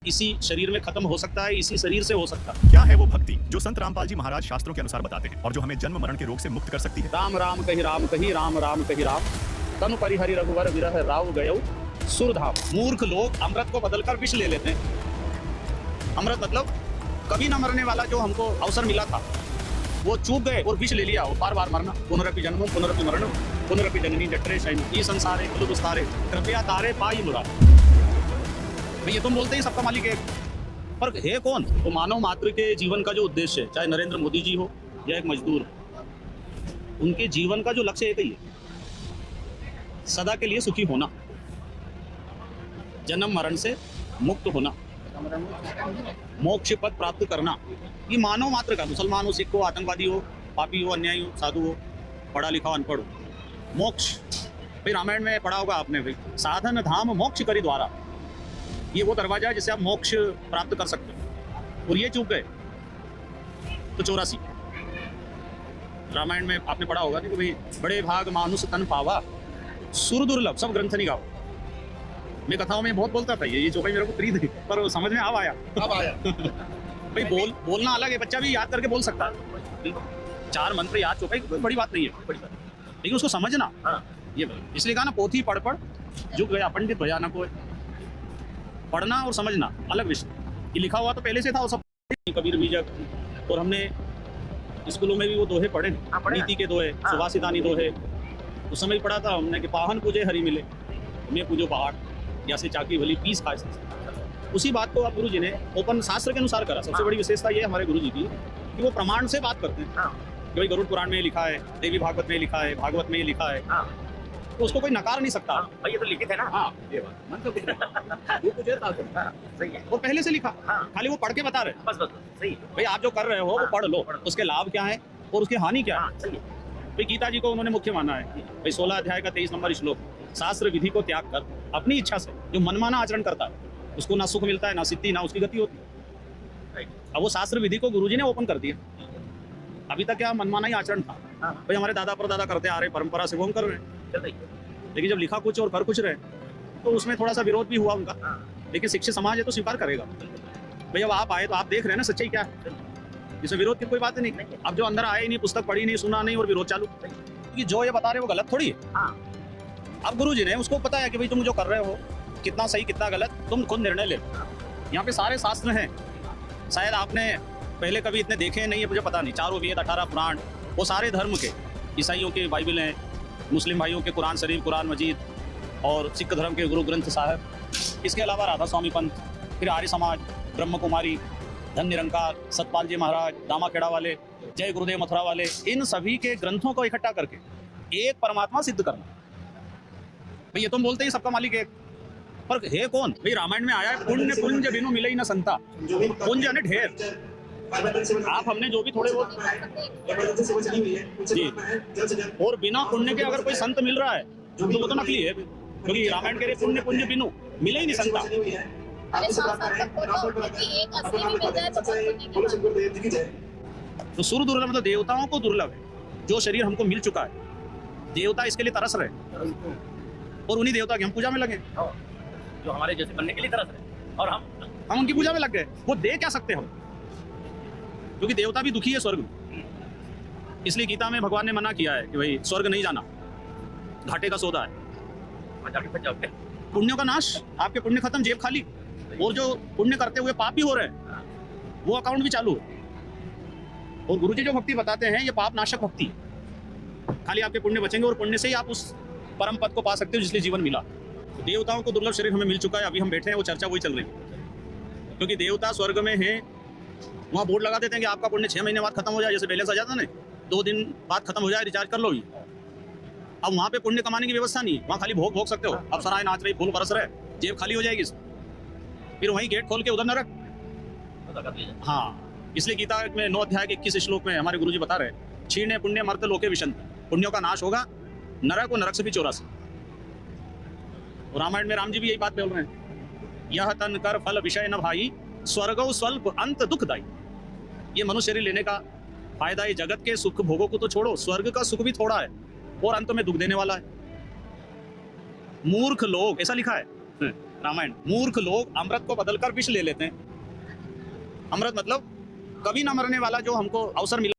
इसी शरीर में खत्म हो सकता है, इसी शरीर से हो सकता है। क्या है वो भक्ति जो संत रामपाल जी महाराज शास्त्रों के अनुसार बताते हैं और जो हमें जन्म मरण के रोग से मुक्त कर सकती है? राम राम कही राम कही, राम राम कही राम, तनु परिहरि रघुवर विरह राव गयो सुरधाम। मूर्ख लोग अमृत को बदलकर विष ले लेते हैं। अमृत मतलब कभी न मरने वाला जो हमको अवसर मिला था वो चूक गए और विष ले लिया, और बार बार मरना। पुनरपि जन्म पुनरपि मरण पुनरपि जननी जठरे शयन ये संसारे कुल विस्तारे कृपया तारे पाई मुरारे। भाई ये तुम बोलते ही सबका मालिक है, पर है कौन? तो मानव मात्र के जीवन का जो उद्देश्य है, चाहे नरेंद्र मोदी जी हो या एक मजदूर, उनके जीवन का जो लक्ष्य एक ही है, सदा के लिए सुखी होना, जन्म मरण से मुक्त होना, मोक्ष पद प्राप्त करना। ये मानव मात्र का, मुसलमान हो, सिख हो, आतंकवादी हो, पापी हो, अन्यायी हो, साधु हो, पढ़ा लिखा हो, अनपढ़ हो, मोक्ष। भाई रामायण में पढ़ा होगा आपने, भाई साधन धाम मोक्ष करी द्वारा, ये वो दरवाजा है जिससे आप मोक्ष प्राप्त कर सकते हो, और ये चूक गए तो 84। रामायण में आपने पढ़ा होगा कि भाई बड़े भाग मानुष तन पावा सुर दुर्लभ सब ग्रंथ नहीं गाओ। मैं कथाओं में बहुत बोलता था, ये चौपाई मेरे को प्रीत थी, पर समझ में अब आया। भाई बोलना अलग है, बच्चा भी याद करके बोल सकता है, 4 मंत्र याद चौपाई कोई बड़ी बात नहीं है, लेकिन उसको समझना ये इसलिए कहा ना, पोथी पढ़ पढ़ झुक गया पंडित भया न कोई। पढ़ना और समझना अलग विषय। ये लिखा हुआ तो पहले से था, वो सब कबीर बीजक, और हमने स्कूलों में भी वो दोहे पढ़े, नीति के दोहे, सुभाषितानी दोहे। उस समय पढ़ा था हमने कि पाहन पूजे हरि मिले, मैं पूजो पहाड़, या से चाकी भली पीस खाए। उसी बात को आप गुरु जी ने ओपन शास्त्र के अनुसार करा। सबसे बड़ी विशेषता ये है हमारे गुरु जी की कि वो प्रमाण से बात करते हैं कि भाई गरुड़ पुराण में लिखा है, देवी भागवत में लिखा है, भागवत में लिखा है, तो उसको कोई नकार नहीं सकता। भाई ये तो लिखित है ना। हाँ, ये बात मन तो कुछ नहीं, वो कुछ है सही है, वो पहले से लिखा, खाली वो पढ़ के बता रहे। बस बस सही है। भाई आप जो कर रहे हो वो पढ़ लो, उसके लाभ क्या है और उसकी हानि क्या है। सही है। भाई गीता जी को उन्होंने मुख्य माना है। भाई 16 अध्याय का 23 नंबर श्लोक, शास्त्र विधि को त्याग कर अपनी इच्छा से जो मनमाना आचरण करता है उसको ना सुख मिलता है, ना सिद्धि, ना उसकी गति होती है। अब वो शास्त्र विधि को गुरुजी ने ओपन कर दिया। अभी तक क्या मनमाना ही आचरण था, भाई हमारे दादा परदादा करते आ रहे, परंपरा से वो हम कर रहे हैं। लेकिन जब लिखा कुछ और कर कुछ रहे तो उसमें थोड़ा सा विरोध भी हुआ उनका, लेकिन शिक्षित समाज है तो स्वीकार करेगा। भाई अब आप आए तो आप देख रहे हैं ना सच्चाई क्या है, इसमें विरोध की कोई बात नहीं। अब जो अंदर आए नहीं, पुस्तक पढ़ी नहीं, सुना नहीं, और विरोध चालू कि जो ये बता रहे हो वो गलत थोड़ी है। अब गुरु जी ने उसको पता है कि भाई तुम जो कर रहे हो कितना सही कितना गलत, तुम खुद निर्णय ले। यहाँ पे सारे शास्त्र हैं, शायद आपने पहले कभी इतने देखे नहीं है, मुझे पता नहीं। 4 वेद 18 पुराण, वो सारे धर्म के, ईसाइयों के बाइबल हैं, मुस्लिम भाइयों के कुरान शरीफ, कुरान मजीद, और सिख धर्म के गुरु ग्रंथ साहब। इसके अलावा राधा स्वामी पंथ, फिर आर्य समाज, ब्रह्म कुमारी, धन निरंकार, सतपाल जी महाराज, दामाखेड़ा वाले, जय गुरुदेव मथुरा वाले, इन सभी के ग्रंथों को इकट्ठा करके एक परमात्मा सिद्ध करना। भाई ये तुम बोलते ही सबका मालिक एक, पर है कौन? भाई रामायण में आया है, पुण्य पुंज बिनु मिले ही न संता। पुंज यानी ढेर। आप हमने जो भी थोड़े बहुत जी, और बिना पुण्य के अगर कोई संत मिल रहा है तो वो तो नकली है, क्योंकि रामायण के पुण्य पुंज बिनु मिले ही नहीं संता। तो सुर दुर्लभ मतलब देवताओं को दुर्लभ है जो शरीर हमको मिल चुका है। देवता इसके लिए तरस रहे और उन्हीं देवता की हम पूजा में लगे, जो हमारे जैसे बनने के लिए तरस रहे, और हम उनकी पूजा में लग गए। वो दे क्या सकते हम, क्योंकि देवता भी दुखी है स्वर्ग में। इसलिए गीता में भगवान ने मना किया है कि भाई स्वर्ग नहीं जाना, घाटे का सौदा है। पुण्यों का नाश, आपके पुण्य खत्म, जेब खाली, और जो पुण्य करते हुए पाप भी हो रहे हैं वो अकाउंट भी चालू है। और गुरुजी जो भक्ति बताते हैं ये पाप नाशक भक्ति, खाली आपके पुण्य बचेंगे और पुण्य से ही आप उस परम पद को पा सकते हो जिसलिए जीवन मिला। देवताओं को दुर्लभ शरीर हमें मिल चुका है, अभी हम बैठे हैं, वो चर्चा वही चल रही है। क्योंकि देवता स्वर्ग में है, वहाँ बोर्ड लगा देते हैं कि आपका पुण्य 6 महीने बाद खत्म हो जाए, जैसे बैलेंस आ जाता ना, 2 दिन बाद खत्म हो जाए, रिचार्ज कर लो ही। अब वहाँ पे पुण्य कमाने की व्यवस्था नहीं है, वहाँ खाली भोग भोग सकते हो। अब सराय नाच रही, फूल बरस रहे, जेब खाली हो जाएगी, फिर वहीं गेट खोल के उधर नरक। हाँ, इसलिए गीता में 9 अध्याय के 21 श्लोक में हमारे गुरुजी बता रहे हैं, क्षीणे पुण्य मर्त लोके विशंति, पुण्यों का नाश होगा, नरक और नरक से भी 84। और रामायण में राम जी भी यही बात बोल रहे हैं, यह तन कर फल विषय न भाई, स्वर्गो स्वल्प अंत दुखदाई। ये मनुष्य शरीर लेने का फायदा है, जगत के सुख भोगों को तो छोड़ो, स्वर्ग का सुख भी थोड़ा है और अंत में दुख देने वाला है। मूर्ख लोग, ऐसा लिखा है रामायण। मूर्ख लोग अमृत को बदलकर विष ले लेते हैं। अमृत मतलब कभी ना मरने वाला जो हमको अवसर मिला